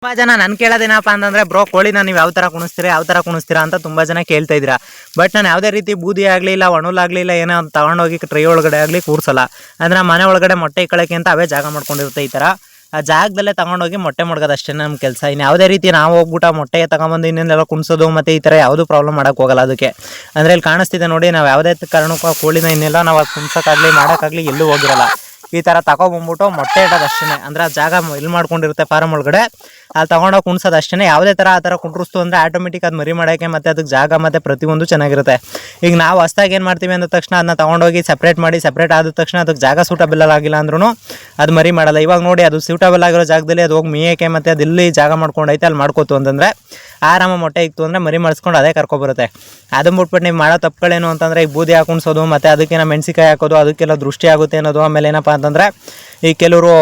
ತುಂಬಾ ಜನ ನನ್ ಕೇಳೋದೇನಪ್ಪ ಅಂತಂದ್ರೆ ಬ್ರೋ ಕೋಳಿನ ನೀವು ಯಾವ ತರ ಕುಣಿಸ್ತೀರಾ ಅಂತ ತುಂಬಾ ಜನ ಕೇಳ್ತಾ ಇದ್ದೀರಾ. ಬಟ್ ನಾನು ಯಾವುದೇ ರೀತಿ ಬೂದಿ ಆಗಲಿ ಇಲ್ಲ ಒಣಲಾಗಲಿ ಇಲ್ಲ ಏನೋ ತಗೊಂಡೋಗಿ ಟ್ರೈ ಒಳಗಡೆ ಆಗಲಿ ಕೂರ್ಸಲ್ಲ. ಅಂದ್ರೆ ಮನೆ ಒಳಗಡೆ ಮೊಟ್ಟೆ ಇಕ್ಕಳಕ್ಕೆ ಅಂತ ಅವೇ ಜಾಗ ಮಾಡ್ಕೊಂಡಿರುತ್ತೆ. ಈ ಥರ ಆ ಜಾಗದಲ್ಲೇ ತಗೊಂಡೋಗಿ ಮೊಟ್ಟೆ ಮಡ್ಗೋದು ಅಷ್ಟೇ ನಮ್ಮ ಕೆಲಸ. ಇನ್ನು ಯಾವುದೇ ರೀತಿ ನಾವು ಹೋಗ್ಬಿಟ್ಟು ಮೊಟ್ಟೆ ತಗೊಂಬಂದು ಇನ್ನೇನೆಲ್ಲ ಕುಣಿಸೋದು ಮತ್ತು ಈ ಥರ ಯಾವುದೂ ಪ್ರಾಬ್ಲಮ್ ಮಾಡೋಕ್ಕೆ ಹೋಗಲ್ಲ. ಅದಕ್ಕೆ ಅಂದರೆ ಇಲ್ಲಿ ಕಾಣಿಸ್ತಿದೆ ನೋಡಿ, ನಾವು ಯಾವುದೇ ಕಾರಣಕ್ಕೂ ಕೋಳಿನ ಇನ್ನೆಲ್ಲ ನಾವು ಅದು ಕುಣ್ಸೋಕ್ಕಾಗಲಿ ಮಾಡೋಕ್ಕಾಗಲಿ ಎಲ್ಲೂ ಹೋಗಿರಲ್ಲ. ಈ ಥರ ತಗೊಬಂದ್ಬಿಟ್ಟು ಮೊಟ್ಟೆ ಇಡೋದು ಅಷ್ಟೇ. ಅಂದರೆ ಆ ಜಾಗ ಇಲ್ಲಿ ಮಾಡ್ಕೊಂಡಿರುತ್ತೆ ಫಾರಮ್ ಒಳಗಡೆ, ಅಲ್ಲಿ ತೊಗೊಂಡೋಗಿ ಕುಣ್ಸೋದು ಅಷ್ಟೇ. ಯಾವುದೇ ಥರ ಆ ಥರ ಕುಂಡ್ರಿಸ್ತು ಅಂದರೆ ಆಟೋಮೆಟಿಕ್ ಅದು ಮರಿ ಮಾಡೋಕ್ಕೆ ಮತ್ತು ಅದಕ್ಕೆ ಜಾಗ ಮತ್ತು ಪ್ರತಿಯೊಂದು ಚೆನ್ನಾಗಿರುತ್ತೆ. ಈಗ ನಾವು ಹೊಸ್ದಾಗಿ ಏನು ಮಾಡ್ತೀವಿ ಅಂದ ತಕ್ಷಣ ಅದನ್ನ ತೊಗೊಂಡೋಗಿ ಸಪ್ರೇಟ್ ಆದ ತಕ್ಷಣ ಅದಕ್ಕೆ ಜಾಗ ಸೂಟಬಲ್ ಆಗಿಲ್ಲ ಅಂದ್ರೂ ಅದು ಮರಿ ಮಾಡಲ್ಲ. ಇವಾಗ ನೋಡಿ, ಅದು ಸೂಟಬಲ್ ಆಗಿರೋ ಜಾಗದಲ್ಲಿ ಅದು ಹೋಗಿ ಮೇಯಕ್ಕೆ ಮತ್ತು ಅದು ಎಲ್ಲಿ ಜಾಗ ಮಾಡ್ಕೊಂಡೈತೆ ಅಲ್ಲಿ ಮಾಡ್ಕೋತು ಅಂತಂದರೆ ಆರಾಮ ಮೊಟ್ಟೆ ಇತ್ತು ಅಂದರೆ ಮರಿ ಮಾಡಿಸ್ಕೊಂಡು ಅದೇ ಕರ್ಕೊಬರುತ್ತೆ. ಅದನ್ನ ಬಿಟ್ಬಿಟ್ಟು ನೀವು ಮಾಡೋ ತಪ್ಪುಗಳೇನು ಅಂತಂದರೆ ಈಗ ಬೂದಿ ಹಾಕುಣಿಸೋದು ಮತ್ತು ಅದಕ್ಕೇನೋ ಮೆಣಸಿಕಾಯಿ ಹಾಕೋದು, ಅದಕ್ಕೆಲ್ಲ ದೃಷ್ಟಿ ಆಗುತ್ತೆ ಅನ್ನೋದು. ಆಮೇಲೆ ಏನಪ್ಪ ಅಂತಂದರೆ ಈ ಕೆಲವರು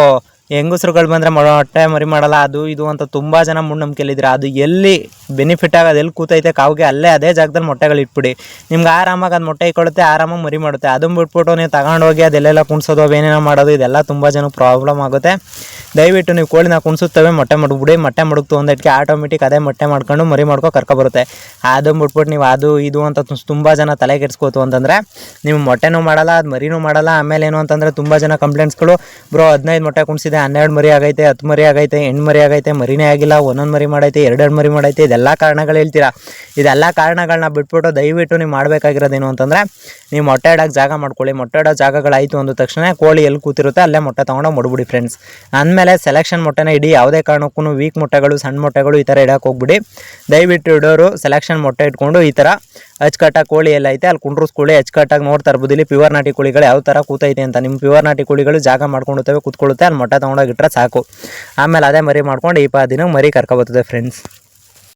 ಹೆಂಗಸ್ರುಗಳು ಬಂದರೆ ಮೊಟ್ಟೆ ಮರಿ ಮಾಡಲ್ಲ ಅದು ಇದು ಅಂತ ತುಂಬ ಜನ ಮೂಢನಂಬಿಕೆಯಲ್ಲಿದ್ದೀರಾ. ಅದು ಎಲ್ಲಿ ಬೆನಿಫಿಟ್ ಆಗೋದು, ಎಲ್ಲಿ ಕೂತೈತೆ ಕಾವಿಗೆ ಅಲ್ಲೇ ಅದೇ ಜಾಗದಲ್ಲಿ ಮೊಟ್ಟೆಗಳು ಇಟ್ಬಿಡಿ. ನಿಮ್ಗೆ ಆರಾಮಾಗಿ ಅದು ಮೊಟ್ಟೆ ಇಟ್ಕೊಳ್ಳುತ್ತೆ, ಆರಾಮಾಗಿ ಮರಿ ಮಾಡುತ್ತೆ. ಅದನ್ನು ಬಿಟ್ಬಿಟ್ಟು ನೀವು ತಗೊಂಡೋಗಿ ಅದೆಲ್ಲೆಲ್ಲ ಕುಣಿಸೋದು ಅವೇನೇನೋ ಮಾಡೋದು, ಇದೆಲ್ಲ ತುಂಬ ಜನ ಪ್ರಾಬ್ಲಮ್ ಆಗುತ್ತೆ. ದಯವಿಟ್ಟು ನೀವು ಕೋಳಿನ ಕುಣಿಸುತ್ತವೆ ಮೊಟ್ಟೆ ಮಡಗ್ಬಿಡಿ. ಮೊಟ್ಟೆ ಮಡಗ್ತು ಅಂದಕ್ಕೆ ಆಟೋಮೆಟಿಕ್ ಅದೇ ಮೊಟ್ಟೆ ಮಾಡ್ಕೊಂಡು ಮರಿ ಮಾಡ್ಕೊ ಕರ್ಕೊಬರುತ್ತೆ. ಅದನ್ನು ಬಿಟ್ಬಿಟ್ಟು ನೀವು ಅದು ಇದು ಅಂತ ತುಂಬ ಜನ ತಲೆ ಕೆಡಿಸ್ಕೋತು ಅಂತಂದರೆ ನೀವು ಮೊಟ್ಟೆನೂ ಮಾಡಲ್ಲ, ಅದು ಮರಿನೂ ಮಾಡಲ್ಲ. ಆಮೇಲೆ ಏನು ಅಂತಂದರೆ ತುಂಬ ಜನ ಕಂಪ್ಲೇಂಟ್ಸ್ಗಳು, ಬ್ರೋ 15 ಮೊಟ್ಟೆ ಕುಣಿಸಿದೆ, 12 ಮರಿ ಆಗೈತೆ, 10 ಮರಿ ಆಗೈತೆ, 8 ಮರಿ ಆಗೈತೆ, ಮರಿನೇ ಆಗಿಲ್ಲ, 1 ಮರಿ ಮಾಡೈತೆ, 2 ಮರಿ ಮಾಡೈತೆ, ಇದೆಲ್ಲ ಕಾರಣಗಳು ಹೇಳ್ತೀರಾ. ಇದೆಲ್ಲ ಕಾರಣಗಳನ್ನ ಬಿಟ್ಬಿಟ್ಟು ದಯವಿಟ್ಟು ನೀವು ಮಾಡಬೇಕಾಗಿರೋದೇನು ಅಂತಂದರೆ ನೀವು ಮೊಟ್ಟೆ ಇಡೋಕ್ಕೆ ಜಾಗ ಮಾಡ್ಕೊಳ್ಳಿ. ಮೊಟ್ಟೆ ಇಡೋ ಜಾಗಗಳಾಯಿತು ಅಂದ ತಕ್ಷಣ ಕೋಳಿ ಎಲ್ಲಿ ಕೂತಿರುತ್ತೆ ಅಲ್ಲೇ ಮೊಟ್ಟೆ ತೊಗೊಂಡೋಗಿ ಮಡ್ಬಿಡಿ ಫ್ರೆಂಡ್ಸ್. ಅಂದಮೇಲೆ ಸೆಲೆಕ್ಷನ್ ಮೊಟ್ಟೆನ ಇಡಿ. ಯಾವುದೇ ಕಾರಣಕ್ಕೂ ವೀಕ್ ಮೊಟ್ಟೆಗಳು, ಸಣ್ಣ ಮೊಟ್ಟೆಗಳು ಈ ಥರ ಇಡೋಕೆ ಹೋಗ್ಬಿಡಿ. ದಯವಿಟ್ಟು ಇಡೋರು ಸೆಲೆಕ್ಷನ್ ಮೊಟ್ಟೆ ಇಟ್ಕೊಂಡು ಈ ಥರ ಅಚ್ಚುಕಟ್ಟಾಗಿ ಕೋಳಿ ಎಲ್ಲ ಐತೆ ಅಲ್ಲಿ ಕುಂಡ್ರಿಸ್ಕೊಳ್ಳಿ. ಅಚ್ಚುಕಟ್ಟಾಗಿ ನೋಡ್ತಾ ಇರ್ಬೋದು ಇಲ್ಲಿ ಪ್ಯೂರ್ ನಾಟಿ ಕೋಳಿಗಳು ಯಾವ ಥರ ಕೂತೈತೆ ಅಂತ. ನಿಮ್ಮ ಪ್ಯೂರ್ ನಾಟಿ ಕೋಳಿಗಳು ಜಾಗ ಮಾಡ್ಕೊಂಡಿರ್ತವೆ, ಕೂತ್ಕೊಳ್ಳುತ್ತೆ, ಅಲ್ಲಿ ಮೊಟ್ಟೆ ತೊಗೊಂಡೋಗಿಟ್ರೆ ಸಾಕು. ಆಮೇಲೆ ಅದೇ ಮರಿ ಮಾಡ್ಕೊಂಡು 20 ದಿನ ಮರಿ ಕರ್ಕೊಬರ್ತದೆ ಫ್ರೆಂಡ್ಸ್.